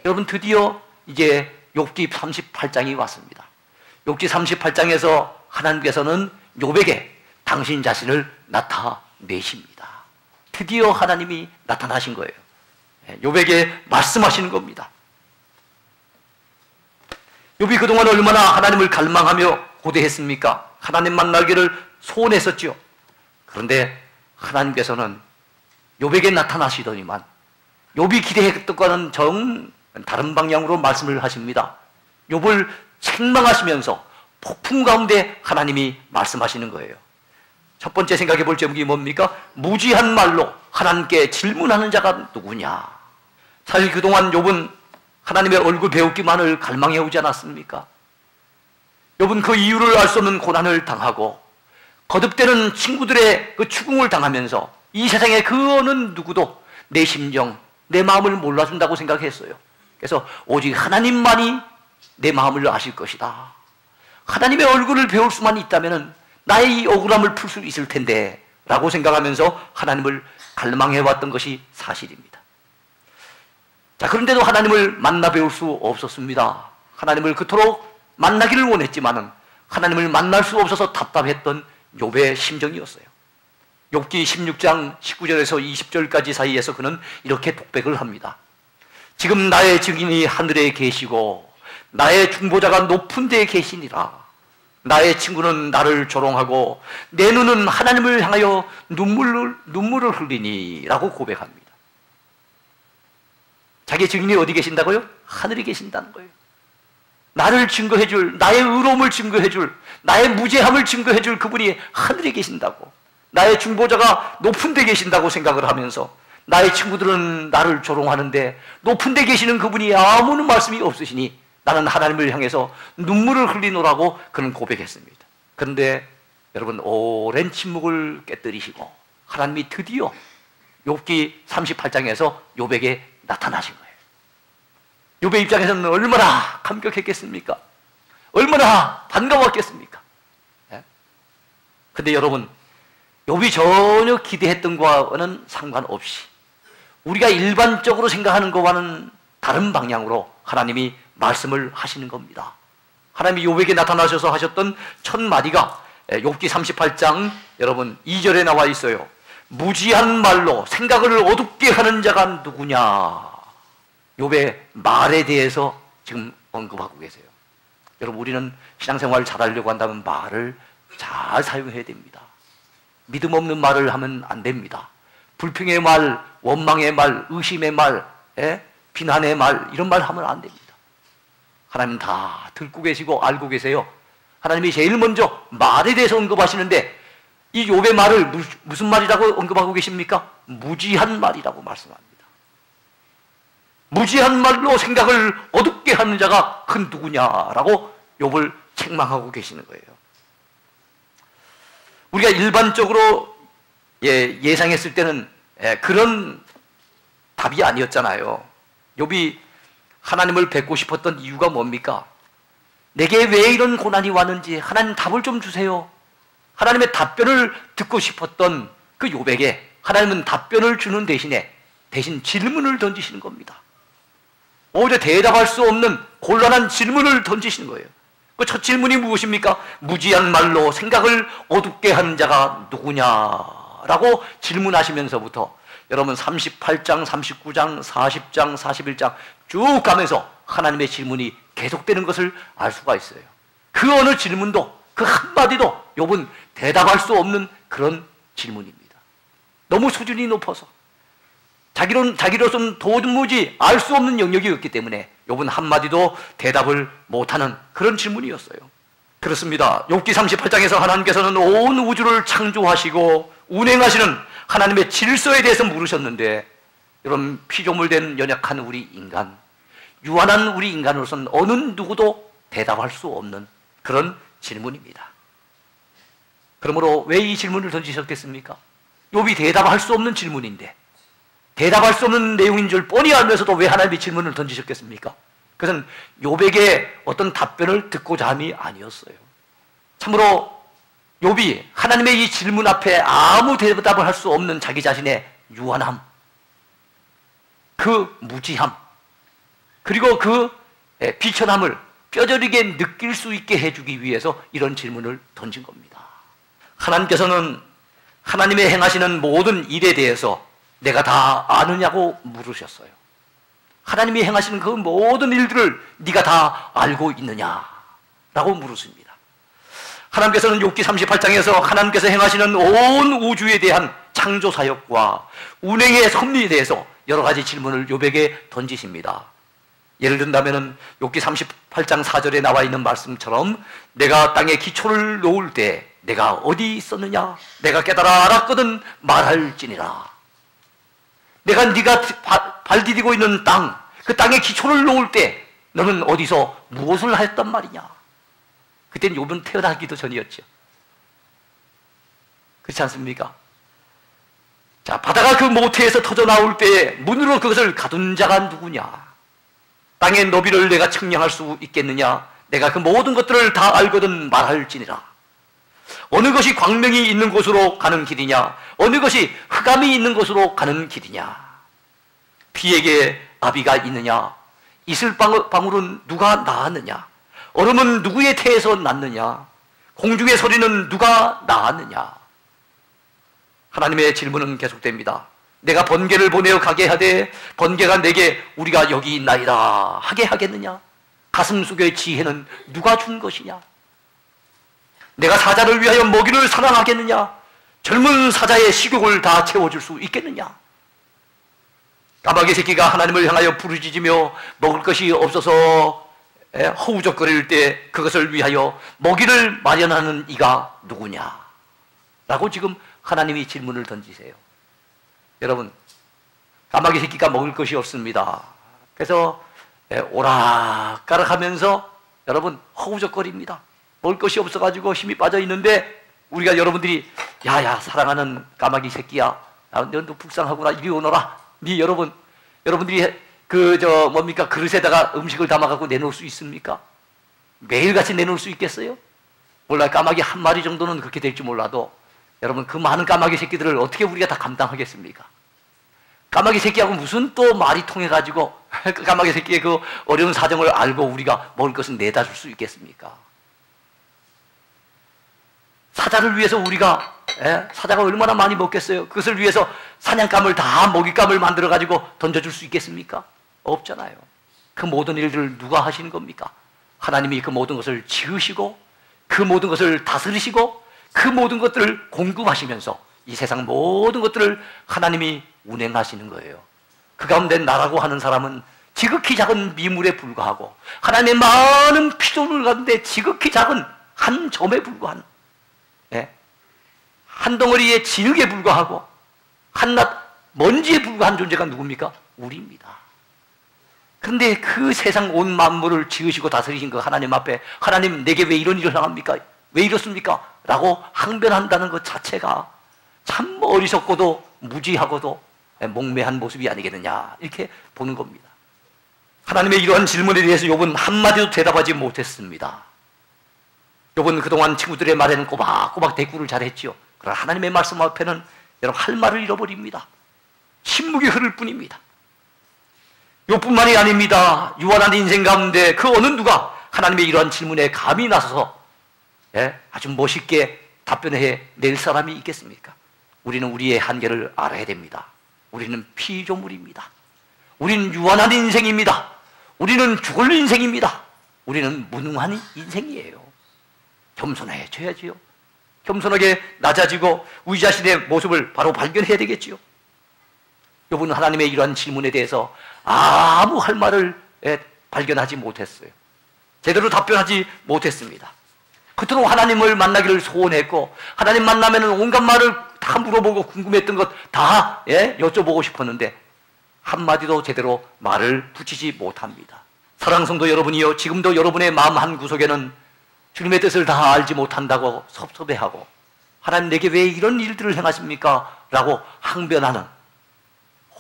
여러분, 드디어 이제 욥기 38장이 왔습니다. 욥기 38장에서 하나님께서는 욥에게 당신 자신을 나타내십니다. 드디어 하나님이 나타나신 거예요. 욥에게 말씀하시는 겁니다. 욥이 그동안 얼마나 하나님을 갈망하며 고대했습니까? 하나님 만나기를 소원했었죠. 그런데 하나님께서는 욥에게 나타나시더니만 욥이 기대했던 것과는 정 다른 방향으로 말씀을 하십니다. 욥을 책망하시면서 폭풍 가운데 하나님이 말씀하시는 거예요. 첫 번째 생각해 볼 제목이 뭡니까? 무지한 말로 하나님께 질문하는 자가 누구냐? 사실 그동안 욥은 하나님의 얼굴 배우기만을 갈망해 오지 않았습니까? 욥은 그 이유를 알 수 없는 고난을 당하고 거듭되는 친구들의 그 추궁을 당하면서 이 세상에 그 어느 누구도 내 심정, 내 마음을 몰라준다고 생각했어요. 그래서 오직 하나님만이 내 마음을 아실 것이다. 하나님의 얼굴을 배울 수만 있다면 나의 이 억울함을 풀 수 있을 텐데 라고 생각하면서 하나님을 갈망해왔던 것이 사실입니다. 자, 그런데도 하나님을 만나 배울 수 없었습니다. 하나님을 그토록 만나기를 원했지만은 하나님을 만날 수 없어서 답답했던 욥의 심정이었어요. 욥기 16장 19절에서 20절까지 사이에서 그는 이렇게 독백을 합니다. 지금 나의 증인이 하늘에 계시고 나의 중보자가 높은 데에 계시니라. 나의 친구는 나를 조롱하고 내 눈은 하나님을 향하여 눈물을 흘리니 라고 고백합니다. 자기 증인이 어디 계신다고요? 하늘에 계신다는 거예요. 나를 증거해줄, 나의 의로움을 증거해줄, 나의 무죄함을 증거해줄 그분이 하늘에 계신다고, 나의 중보자가 높은 데 계신다고 생각을 하면서 나의 친구들은 나를 조롱하는데 높은 데 계시는 그분이 아무런 말씀이 없으시니 나는 하나님을 향해서 눈물을 흘리노라고 그는 고백했습니다. 그런데 여러분, 오랜 침묵을 깨뜨리시고 하나님이 드디어 욥기 38장에서 욥에게 나타나신 거예요. 욥의 입장에서는 얼마나 감격했겠습니까? 얼마나 반가웠겠습니까? 그런데 여러분, 욥이 전혀 기대했던 것과는 상관없이 우리가 일반적으로 생각하는 것과는 다른 방향으로 하나님이 말씀을 하시는 겁니다. 하나님이 욥에게 나타나셔서 하셨던 첫 마디가 욥기 38장 여러분 2절에 나와 있어요. 무지한 말로 생각을 어둡게 하는 자가 누구냐? 욥의 말에 대해서 지금 언급하고 계세요. 여러분, 우리는 신앙생활을 잘하려고 한다면 말을 잘 사용해야 됩니다. 믿음 없는 말을 하면 안 됩니다. 불평의 말, 원망의 말, 의심의 말, 비난의 말, 이런 말 하면 안 됩니다. 하나님 다 듣고 계시고 알고 계세요. 하나님이 제일 먼저 말에 대해서 언급하시는데 이 욥의 말을 무슨 말이라고 언급하고 계십니까? 무지한 말이라고 말씀합니다. 무지한 말로 생각을 어둡게 하는 자가 큰 누구냐라고 욥을 책망하고 계시는 거예요. 우리가 일반적으로 예상했을 때는 그런 답이 아니었잖아요. 욥이 하나님을 뵙고 싶었던 이유가 뭡니까? 내게 왜 이런 고난이 왔는지 하나님 답을 좀 주세요. 하나님의 답변을 듣고 싶었던 그 욥에게 하나님은 답변을 주는 대신 질문을 던지시는 겁니다. 오히려 대답할 수 없는 곤란한 질문을 던지시는 거예요. 그 첫 질문이 무엇입니까? 무지한 말로 생각을 어둡게 하는 자가 누구냐라고 질문하시면서부터 여러분 38장, 39장, 40장, 41장 쭉 가면서 하나님의 질문이 계속되는 것을 알 수가 있어요. 그 어느 질문도, 그 한마디도 욥은 대답할 수 없는 그런 질문입니다. 너무 수준이 높아서 자기로서는 도무지 알 수 없는 영역이었기 때문에 욥은 한마디도 대답을 못하는 그런 질문이었어요. 그렇습니다. 욥기 38장에서 하나님께서는 온 우주를 창조하시고 운행하시는 하나님의 질서에 대해서 물으셨는데 여러분, 피조물 된 연약한 우리 인간, 유한한 우리 인간으로서는 어느 누구도 대답할 수 없는 그런 질문입니다. 그러므로 왜 이 질문을 던지셨겠습니까? 욥이 대답할 수 없는 질문인데 대답할 수 없는 내용인 줄 뻔히 알면서도 왜 하나님이 질문을 던지셨겠습니까? 그것은 욥에게 어떤 답변을 듣고자 함이 아니었어요. 참으로 욥이 하나님의 이 질문 앞에 아무 대답을 할 수 없는 자기 자신의 유한함, 그 무지함, 그리고 그 비천함을 뼈저리게 느낄 수 있게 해주기 위해서 이런 질문을 던진 겁니다. 하나님께서는 하나님의 행하시는 모든 일에 대해서 내가 다 아느냐고 물으셨어요. 하나님이 행하시는 그 모든 일들을 네가 다 알고 있느냐라고 물으십니다. 하나님께서는 욥기 38장에서 하나님께서 행하시는 온 우주에 대한 창조 사역과 운행의 섭리에 대해서 여러 가지 질문을 욥에게 던지십니다. 예를 든다면 욥기 38장 4절에 나와 있는 말씀처럼 내가 땅에 기초를 놓을 때 내가 어디 있었느냐? 내가 깨달아 알았거든 말할지니라. 내가 네가 발 디디고 있는 땅, 그 땅에 기초를 놓을 때 너는 어디서 무엇을 했단 말이냐? 그때는 욥은 태어나기도 전이었죠. 그렇지 않습니까? 자, 바다가 그 모태에서 터져 나올 때 문으로 그것을 가둔 자가 누구냐? 땅의 너비를 내가 측량할 수 있겠느냐? 내가 그 모든 것들을 다 알거든 말할지니라. 어느 것이 광명이 있는 곳으로 가는 길이냐? 어느 것이 흑암이 있는 곳으로 가는 길이냐? 비에게 아비가 있느냐? 이슬 방울은 누가 낳았느냐? 얼음은 누구의 태에서 났느냐? 공중의 소리는 누가 낳았느냐? 하나님의 질문은 계속됩니다. 내가 번개를 보내어 가게 하되 번개가 내게 우리가 여기 있나이다 하게 하겠느냐? 가슴 속의 지혜는 누가 준 것이냐? 내가 사자를 위하여 먹이를 사랑하겠느냐? 젊은 사자의 식욕을 다 채워줄 수 있겠느냐? 까마귀 새끼가 하나님을 향하여 부르짖으며 먹을 것이 없어서 허우적거릴 때 그것을 위하여 먹이를 마련하는 이가 누구냐? 라고 지금 하나님이 질문을 던지세요. 여러분, 까마귀 새끼가 먹을 것이 없습니다. 그래서 오락가락하면서 여러분 허우적거립니다. 먹을 것이 없어가지고 힘이 빠져 있는데 우리가 여러분들이 야야 사랑하는 까마귀 새끼야, 너도 불쌍하구나, 이리 오너라. 여러분들이 뭡니까? 그릇에다가 음식을 담아갖고 내놓을 수 있습니까? 매일같이 내놓을 수 있겠어요? 몰라요. 까마귀 한 마리 정도는 그렇게 될지 몰라도 여러분, 그 많은 까마귀 새끼들을 어떻게 우리가 다 감당하겠습니까? 까마귀 새끼하고 무슨 또 말이 통해가지고 그 까마귀 새끼의 그 어려운 사정을 알고 우리가 먹을 것은 내다 줄 수 있겠습니까? 사자를 위해서 우리가 사자가 얼마나 많이 먹겠어요? 그것을 위해서 사냥감을 다 먹잇감을 만들어가지고 던져줄 수 있겠습니까? 없잖아요. 그 모든 일들을 누가 하시는 겁니까? 하나님이 그 모든 것을 지으시고 그 모든 것을 다스리시고 그 모든 것들을 공급하시면서 이 세상 모든 것들을 하나님이 운행하시는 거예요. 그 가운데 나라고 하는 사람은 지극히 작은 미물에 불과하고 하나님의 많은 피조물 가운데 지극히 작은 한 점에 불과한 한 덩어리의 진흙에 불과하고 한낱 먼지에 불과한 존재가 누굽니까? 우리입니다. 그런데 그 세상 온 만물을 지으시고 다스리신 그 하나님 앞에 하나님 내게 왜 이런 일을 당합니까? 왜 이렇습니까? 라고 항변한다는 것 자체가 참 어리석고도 무지하고도 몽매한 모습이 아니겠느냐 이렇게 보는 겁니다. 하나님의 이러한 질문에 대해서 욥은 한마디도 대답하지 못했습니다. 욥은 그동안 친구들의 말에는 꼬박꼬박 대꾸를 잘했지요. 그러나 하나님의 말씀 앞에는 여러분 할 말을 잃어버립니다. 침묵이 흐를 뿐입니다. 욥뿐만이 아닙니다. 유한한 인생 가운데 그 어느 누가 하나님의 이러한 질문에 감히 나서서 아주 멋있게 답변해 낼 사람이 있겠습니까? 우리는 우리의 한계를 알아야 됩니다. 우리는 피조물입니다. 우리는 유한한 인생입니다. 우리는 죽을 인생입니다. 우리는 무능한 인생이에요. 겸손해져야지요. 겸손하게 낮아지고 우리 자신의 모습을 바로 발견해야 되겠지요. 욥은 하나님의 이러한 질문에 대해서 아무 할 말을 발견하지 못했어요. 제대로 답변하지 못했습니다. 그토록 하나님을 만나기를 소원했고 하나님 만나면 온갖 말을 다 물어보고 궁금했던 것 다 여쭤보고 싶었는데 한마디도 제대로 말을 붙이지 못합니다. 사랑하는 성도 여러분이요, 지금도 여러분의 마음 한구석에는 주님의 뜻을 다 알지 못한다고 섭섭해하고 하나님 내게 왜 이런 일들을 행하십니까? 라고 항변하는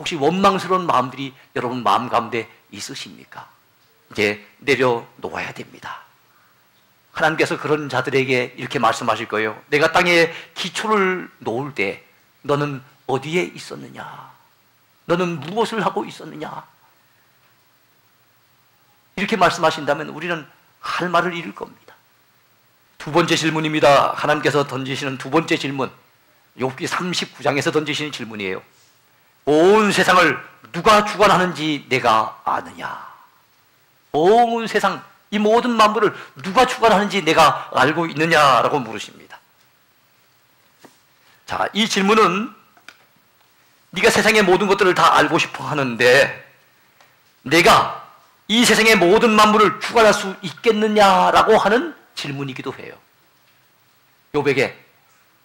혹시 원망스러운 마음들이 여러분 마음 가운데 있으십니까? 이제 내려놓아야 됩니다. 하나님께서 그런 자들에게 이렇게 말씀하실 거예요. 내가 땅에 기초를 놓을 때 너는 어디에 있었느냐? 너는 무엇을 하고 있었느냐? 이렇게 말씀하신다면 우리는 할 말을 잃을 겁니다. 두 번째 질문입니다. 하나님께서 던지시는 두 번째 질문, 욥기 39장에서 던지시는 질문이에요. 온 세상을 누가 주관하는지 내가 아느냐? 온 세상, 이 모든 만물을 누가 주관하는지 내가 알고 있느냐라고 물으십니다. 자, 이 질문은 네가 세상의 모든 것들을 다 알고 싶어 하는데 내가 이 세상의 모든 만물을 주관할 수 있겠느냐라고 하는 질문이기도 해요. 욥에게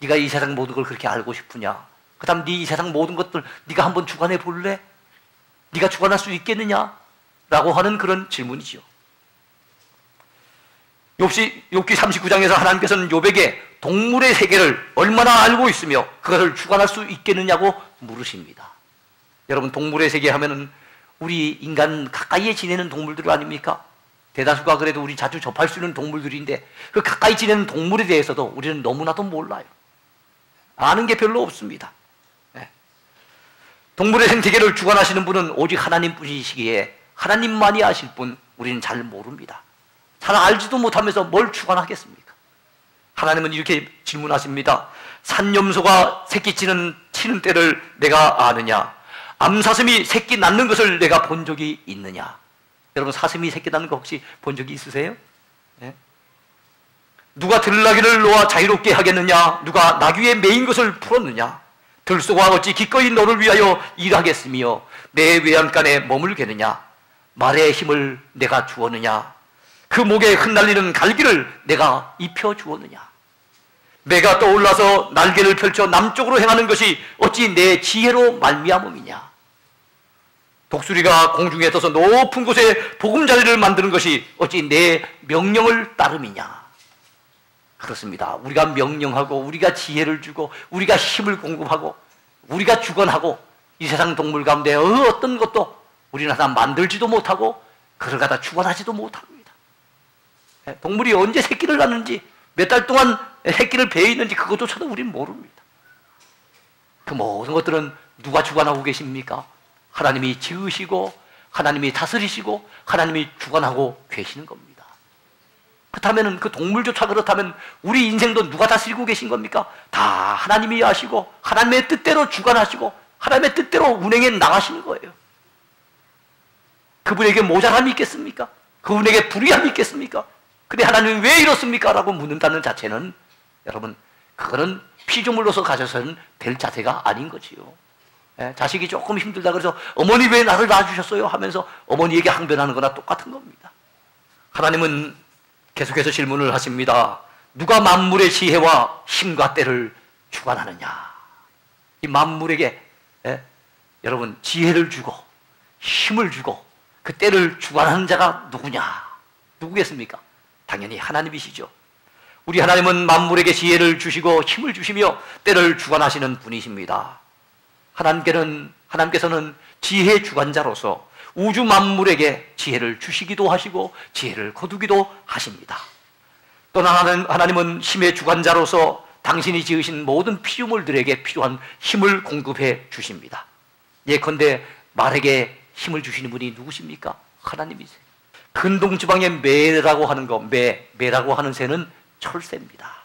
네가 이 세상 모든 걸 그렇게 알고 싶으냐? 그 다음 네 이 세상 모든 것들 네가 한번 주관해 볼래? 네가 주관할 수 있겠느냐? 라고 하는 그런 질문이죠. 욥기 39장에서 하나님께서는 욥에게 동물의 세계를 얼마나 알고 있으며 그것을 주관할 수 있겠느냐고 물으십니다. 여러분, 동물의 세계 하면은 우리 인간 가까이에 지내는 동물들 아닙니까? 대다수가 그래도 우리 자주 접할 수 있는 동물들인데 그 가까이 지내는 동물에 대해서도 우리는 너무나도 몰라요. 아는 게 별로 없습니다. 네. 동물의 생태계를 주관하시는 분은 오직 하나님뿐이시기에 하나님만이 아실 뿐 우리는 잘 모릅니다. 잘 알지도 못하면서 뭘 주관하겠습니까? 하나님은 이렇게 질문하십니다. 산염소가 새끼 치는 때를 내가 아느냐? 암사슴이 새끼 낳는 것을 내가 본 적이 있느냐? 여러분, 사슴이 새끼 낳는 거 혹시 본 적이 있으세요? 네? 누가 들나귀를 놓아 자유롭게 하겠느냐? 누가 나귀에 매인 것을 풀었느냐? 들소가 어찌 기꺼이 너를 위하여 일하겠으며 내 외양간에 머물겠느냐? 말의 힘을 내가 주었느냐? 그 목에 흩날리는 갈기를 내가 입혀주었느냐? 매가 떠올라서 날개를 펼쳐 남쪽으로 행하는 것이 어찌 내 지혜로 말미암음이냐? 독수리가 공중에 떠서 높은 곳에 보금자리를 만드는 것이 어찌 내 명령을 따름이냐? 그렇습니다. 우리가 명령하고 우리가 지혜를 주고 우리가 힘을 공급하고 우리가 주관하고 이 세상 동물 가운데 어떤 것도 우리는 하나 만들지도 못하고 그걸 갖다 주관하지도 못합니다. 동물이 언제 새끼를 낳는지 몇 달 동안 새끼를 배에 있는지 그것조차도 우리는 모릅니다. 그 모든 것들은 누가 주관하고 계십니까? 하나님이 지으시고 하나님이 다스리시고 하나님이 주관하고 계시는 겁니다. 그렇다면 그 동물조차 그렇다면 우리 인생도 누가 다스리고 계신 겁니까? 다 하나님이 하시고 하나님의 뜻대로 주관하시고 하나님의 뜻대로 운행해 나가시는 거예요. 그분에게 모자람이 있겠습니까? 그분에게 불의함이 있겠습니까? 근데 하나님이 왜 이렇습니까? 라고 묻는다는 자체는 여러분, 그거는 피조물로서 가져서는 될 자세가 아닌 거지요. 자식이 조금 힘들다 그래서 어머니 왜 나를 낳아주셨어요? 하면서 어머니에게 항변하는 거나 똑같은 겁니다. 하나님은 계속해서 질문을 하십니다. 누가 만물의 지혜와 힘과 때를 주관하느냐? 이 만물에게 여러분 지혜를 주고 힘을 주고 그 때를 주관하는 자가 누구냐? 누구겠습니까? 당연히 하나님이시죠. 우리 하나님은 만물에게 지혜를 주시고 힘을 주시며 때를 주관하시는 분이십니다. 하나님께서는 지혜 주관자로서 우주 만물에게 지혜를 주시기도 하시고 지혜를 거두기도 하십니다. 또 하나님은 힘의 주관자로서 당신이 지으신 모든 피조물들에게 필요한 힘을 공급해 주십니다. 예컨대 말에게 힘을 주시는 분이 누구십니까? 하나님이세요. 근동지방의 매라고 하는 거, 매라고 하는 새는 철새입니다.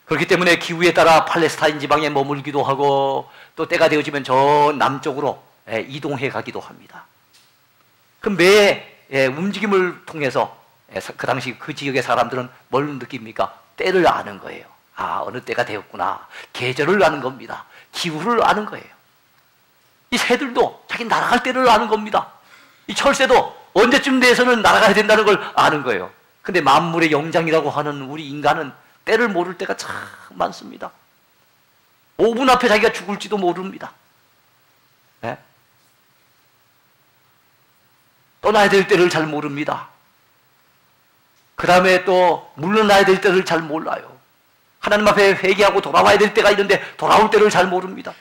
그렇기 때문에 기후에 따라 팔레스타인 지방에 머물기도 하고 또 때가 되어지면 저 남쪽으로 이동해 가기도 합니다. 그 매의 움직임을 통해서 그 당시 그 지역의 사람들은 뭘 느낍니까? 때를 아는 거예요. 아, 어느 때가 되었구나. 계절을 아는 겁니다. 기후를 아는 거예요. 이 새들도 자기 날아갈 때를 아는 겁니다. 이 철새도 언제쯤 돼서는 날아가야 된다는 걸 아는 거예요. 근데 만물의 영장이라고 하는 우리 인간은 때를 모를 때가 참 많습니다. 5분 앞에 자기가 죽을지도 모릅니다. 네? 떠나야 될 때를 잘 모릅니다. 그 다음에 또 물러나야 될 때를 잘 몰라요. 하나님 앞에 회개하고 돌아와야 될 때가 있는데 돌아올 때를 잘 모릅니다.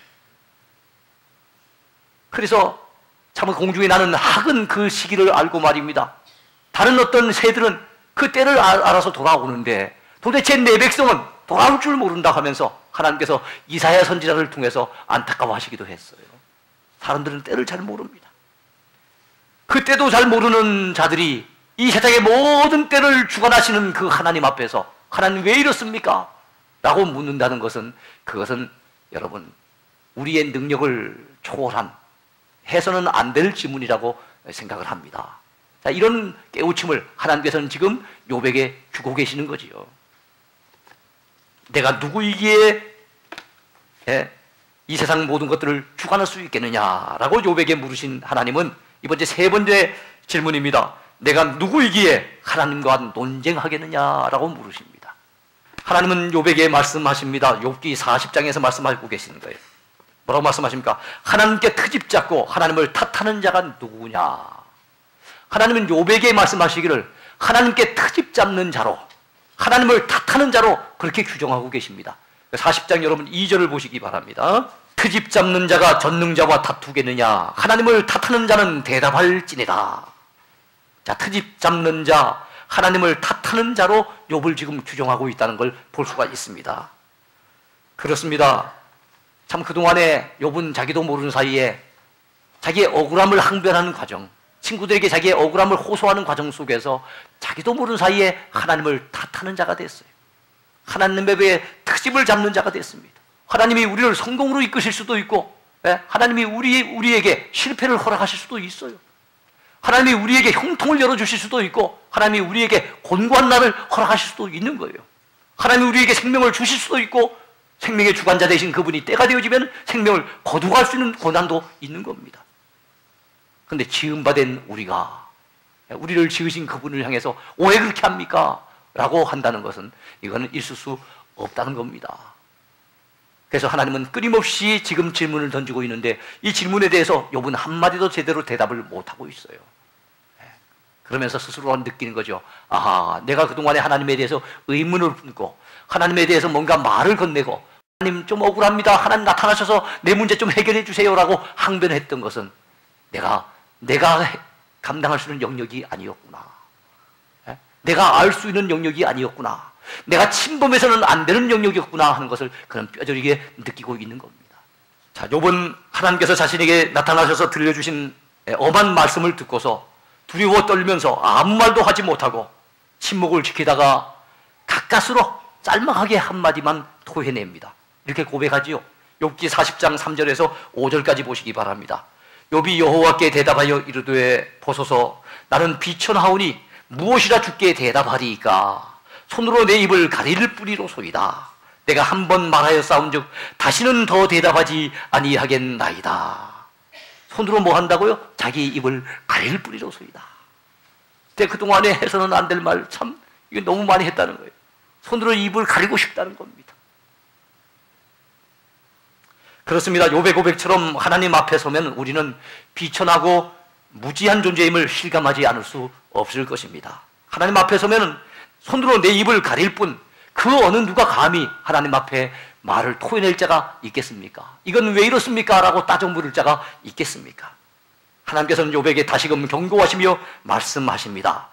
그래서 참 공중에 나는 학은 그 시기를 알고 말입니다. 다른 어떤 새들은 그 때를 알아서 돌아오는데 도대체 내 백성은 돌아올 줄 모른다 하면서 하나님께서 이사야 선지자를 통해서 안타까워하시기도 했어요. 사람들은 때를 잘 모릅니다. 그 때도 잘 모르는 자들이 이 세상의 모든 때를 주관하시는 그 하나님 앞에서 하나님 왜 이렇습니까? 라고 묻는다는 것은 그것은 여러분 우리의 능력을 초월한 해서는 안 될 질문이라고 생각을 합니다. 자, 이런 깨우침을 하나님께서는 지금 욥에게 주고 계시는 거지요. 내가 누구이기에 이 세상 모든 것들을 주관할 수 있겠느냐라고 욥에게 물으신 하나님은 이번 세 번째 질문입니다. 내가 누구이기에 하나님과 논쟁하겠느냐라고 물으십니다. 하나님은 욥에게 말씀하십니다. 욥기 40장에서 말씀하고 계시는 거예요. 뭐라고 말씀하십니까? 하나님께 트집 잡고 하나님을 탓하는 자가 누구냐? 하나님은 욥에게 말씀하시기를 하나님께 트집 잡는 자로, 하나님을 탓하는 자로 그렇게 규정하고 계십니다. 40장 여러분 2절을 보시기 바랍니다. 트집 잡는 자가 전능자와 다투겠느냐? 하나님을 탓하는 자는 대답할지니라. 자, 트집 잡는 자, 하나님을 탓하는 자로 욥을 지금 규정하고 있다는 걸 볼 수가 있습니다. 그렇습니다. 참 그동안에 욥은 자기도 모르는 사이에 자기의 억울함을 항변하는 과정, 친구들에게 자기의 억울함을 호소하는 과정 속에서 자기도 모르는 사이에 하나님을 탓하는 자가 됐어요. 하나님의 트집을 잡는 자가 됐습니다. 하나님이 우리를 성공으로 이끄실 수도 있고, 하나님이 우리에게 실패를 허락하실 수도 있어요. 하나님이 우리에게 형통을 열어주실 수도 있고, 하나님이 우리에게 곤고한 날을 허락하실 수도 있는 거예요. 하나님이 우리에게 생명을 주실 수도 있고, 생명의 주관자 되신 그분이 때가 되어지면 생명을 거두갈 수 있는 고난도 있는 겁니다. 그런데 지음받은 우리가 우리를 지으신 그분을 향해서 왜 그렇게 합니까? 라고 한다는 것은 이거는 있을 수 없다는 겁니다. 그래서 하나님은 끊임없이 지금 질문을 던지고 있는데 이 질문에 대해서 욥은 한마디도 제대로 대답을 못하고 있어요. 그러면서 스스로 느끼는 거죠. 아하, 내가 그동안에 하나님에 대해서 의문을 품고 하나님에 대해서 뭔가 말을 건네고 하나님 좀 억울합니다. 하나님 나타나셔서 내 문제 좀 해결해 주세요라고 항변했던 것은 내가 감당할 수 있는 영역이 아니었구나. 내가 알 수 있는 영역이 아니었구나. 내가 침범해서는 안 되는 영역이었구나 하는 것을 그는 뼈저리게 느끼고 있는 겁니다. 자, 욥은 하나님께서 자신에게 나타나셔서 들려주신 엄한 말씀을 듣고서 두려워 떨면서 아무 말도 하지 못하고 침묵을 지키다가 가까스로 짤막하게 한마디만 토해냅니다. 이렇게 고백하지요. 욥기 40장 3절에서 5절까지 보시기 바랍니다. 욥이 여호와께 대답하여 이르되 보소서 나는 비천하오니 무엇이라 주께 대답하리이까? 손으로 내 입을 가릴 뿌리로소이다. 내가 한 번 말하여 싸운즉 다시는 더 대답하지 아니하겠나이다. 손으로 뭐 한다고요? 자기 입을 가릴 뿌리로소이다. 근데 그동안에 해서는 안 될 말 참 이게 너무 많이 했다는 거예요. 손으로 입을 가리고 싶다는 겁니다. 그렇습니다. 욥의 고백처럼 하나님 앞에 서면 우리는 비천하고 무지한 존재임을 실감하지 않을 수 없을 것입니다. 하나님 앞에 서면 손으로 내 입을 가릴 뿐 그 어느 누가 감히 하나님 앞에 말을 토해낼 자가 있겠습니까? 이건 왜 이렇습니까? 라고 따져 물을 자가 있겠습니까? 하나님께서는 욥에게 다시금 경고하시며 말씀하십니다.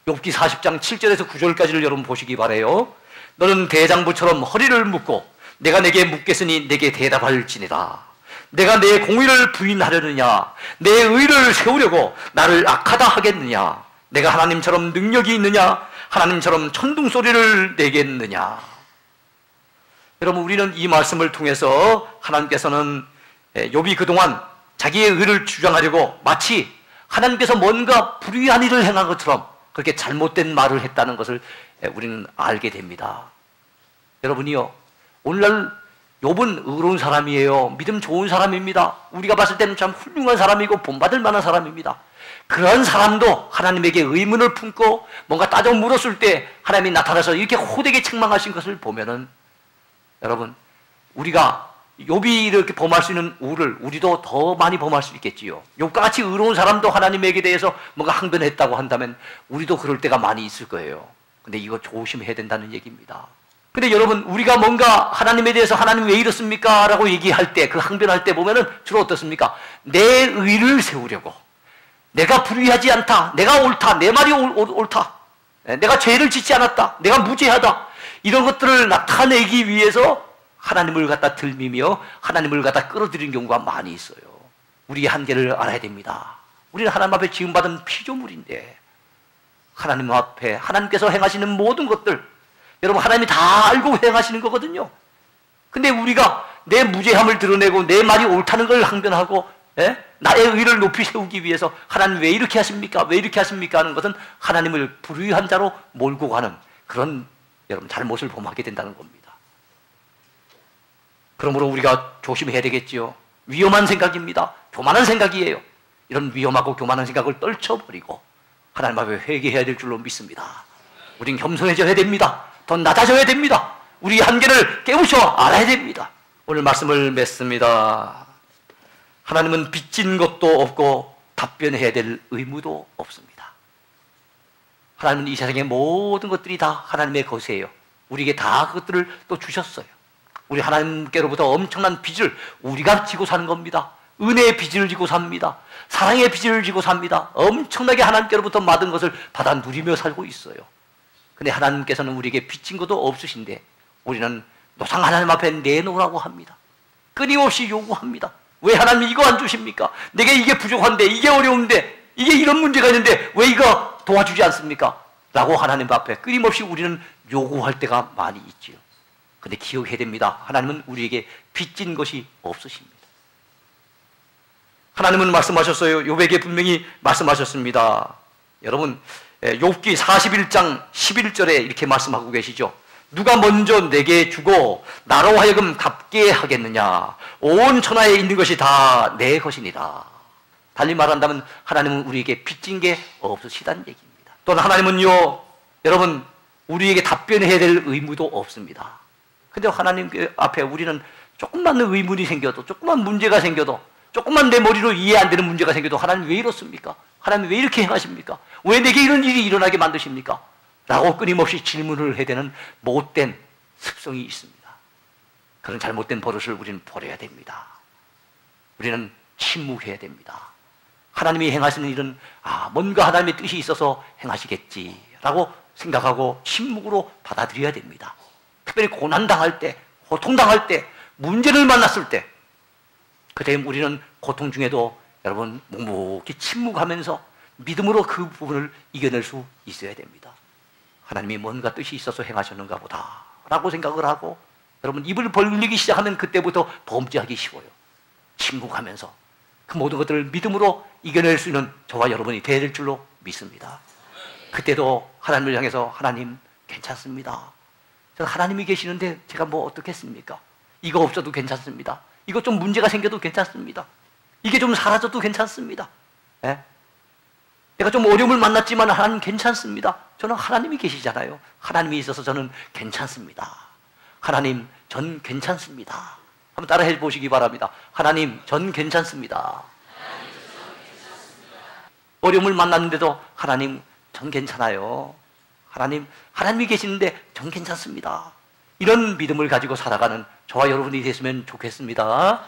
욥기 40장 7절에서 9절까지를 여러분 보시기 바라요. 너는 대장부처럼 허리를 묶고 내가 내게 묻겠으니 내게 대답할지니라. 내가 내 공의를 부인하려느냐? 내 의를 세우려고 나를 악하다 하겠느냐? 내가 하나님처럼 능력이 있느냐? 하나님처럼 천둥소리를 내겠느냐? 여러분, 우리는 이 말씀을 통해서 하나님께서는 욥이 그동안 자기의 의를 주장하려고 마치 하나님께서 뭔가 불의한 일을 행한 것처럼 그렇게 잘못된 말을 했다는 것을 우리는 알게 됩니다. 여러분이요, 오늘날 욥은 의로운 사람이에요. 믿음 좋은 사람입니다. 우리가 봤을 때는 참 훌륭한 사람이고 본받을 만한 사람입니다. 그런 사람도 하나님에게 의문을 품고 뭔가 따져 물었을 때 하나님이 나타나서 이렇게 호되게 책망하신 것을 보면은 여러분, 우리가 욥이 이렇게 범할 수 있는 우를 우리도 더 많이 범할 수 있겠지요. 욥과 같이 의로운 사람도 하나님에게 대해서 뭔가 항변했다고 한다면 우리도 그럴 때가 많이 있을 거예요. 근데 이거 조심해야 된다는 얘기입니다. 근데 여러분, 우리가 뭔가 하나님에 대해서 하나님 왜 이렇습니까? 라고 얘기할 때, 그 항변할 때 보면은 주로 어떻습니까? 내 의를 세우려고. 내가 불의하지 않다. 내가 옳다. 내 말이 옳다. 내가 죄를 짓지 않았다. 내가 무죄하다. 이런 것들을 나타내기 위해서 하나님을 갖다 들미며 하나님을 갖다 끌어들이는 경우가 많이 있어요. 우리의 한계를 알아야 됩니다. 우리는 하나님 앞에 지음받은 피조물인데 하나님 앞에 하나님께서 행하시는 모든 것들, 여러분, 하나님이 다 알고 행하시는 거거든요. 근데 우리가 내 무죄함을 드러내고 내 말이 옳다는 걸 항변하고 나의 의를 높이 세우기 위해서 하나님 왜 이렇게 하십니까? 왜 이렇게 하십니까? 하는 것은 하나님을 불의한 자로 몰고 가는 그런 여러분 잘못을 범하게 된다는 겁니다. 그러므로 우리가 조심해야 되겠지요. 위험한 생각입니다. 교만한 생각이에요. 이런 위험하고 교만한 생각을 떨쳐버리고 하나님 앞에 회개해야 될 줄로 믿습니다. 우린 겸손해져야 됩니다. 더 낮아져야 됩니다. 우리 한계를 깨우쳐 알아야 됩니다. 오늘 말씀을 맺습니다. 하나님은 빚진 것도 없고 답변해야 될 의무도 없습니다. 하나님은 이 세상의 모든 것들이 다 하나님의 것이에요. 우리에게 다 그것들을 또 주셨어요. 우리 하나님께로부터 엄청난 빚을 우리가 지고 사는 겁니다. 은혜의 빚을 지고 삽니다. 사랑의 빚을 지고 삽니다. 엄청나게 하나님께로부터 받은 것을 받아 누리며 살고 있어요. 근데 하나님께서는 우리에게 빚진 것도 없으신데 우리는 노상 하나님 앞에 내놓으라고 합니다. 끊임없이 요구합니다. 왜 하나님 이거 안 주십니까? 내게 이게 부족한데, 이게 어려운데, 이게 이런 문제가 있는데 왜 이거 도와주지 않습니까? 라고 하나님 앞에 끊임없이 우리는 요구할 때가 많이 있지요. 근데 기억해야 됩니다. 하나님은 우리에게 빚진 것이 없으십니다. 하나님은 말씀하셨어요. 욥에게 분명히 말씀하셨습니다. 여러분, 욥기 41장 11절에 이렇게 말씀하고 계시죠. 누가 먼저 내게 주고 나로 하여금 갚게 하겠느냐. 온 천하에 있는 것이 다 내 것이니라. 달리 말한다면 하나님은 우리에게 빚진 게 없으시다는 얘기입니다. 또는 하나님은요, 여러분, 우리에게 답변해야 될 의무도 없습니다. 근데 하나님 앞에 우리는 조금만 의문이 생겨도, 조금만 문제가 생겨도, 조금만 내 머리로 이해 안 되는 문제가 생겨도 하나님 왜 이렇습니까? 하나님 왜 이렇게 행하십니까? 왜 내게 이런 일이 일어나게 만드십니까? 라고 끊임없이 질문을 해야 되는 못된 습성이 있습니다. 그런 잘못된 버릇을 우리는 버려야 됩니다. 우리는 침묵해야 됩니다. 하나님이 행하시는 일은 뭔가 하나님의 뜻이 있어서 행하시겠지라고 생각하고 침묵으로 받아들여야 됩니다. 특별히 고난당할 때, 고통당할 때, 문제를 만났을 때, 그때 우리는 고통 중에도 여러분 묵묵히 침묵하면서 믿음으로 그 부분을 이겨낼 수 있어야 됩니다. 하나님이 뭔가 뜻이 있어서 행하셨는가 보다 라고 생각을 하고 여러분 입을 벌리기 시작하면 그때부터 범죄하기 쉬워요. 침묵하면서 그 모든 것들을 믿음으로 이겨낼 수 있는 저와 여러분이 되어야 될 줄로 믿습니다. 그때도 하나님을 향해서 하나님 괜찮습니다. 저는 하나님이 계시는데 제가 뭐 어떻겠습니까? 이거 없어도 괜찮습니다. 이거 좀 문제가 생겨도 괜찮습니다. 이게 좀 사라져도 괜찮습니다. 내가 좀 어려움을 만났지만 하나님 괜찮습니다. 저는 하나님이 계시잖아요. 하나님이 있어서 저는 괜찮습니다. 하나님, 전 괜찮습니다. 한번 따라해 보시기 바랍니다. 하나님, 전 괜찮습니다. 어려움을 만났는데도 하나님, 전 괜찮아요. 하나님이 계시는데 전 괜찮습니다. 이런 믿음을 가지고 살아가는 저와 여러분이 됐으면 좋겠습니다.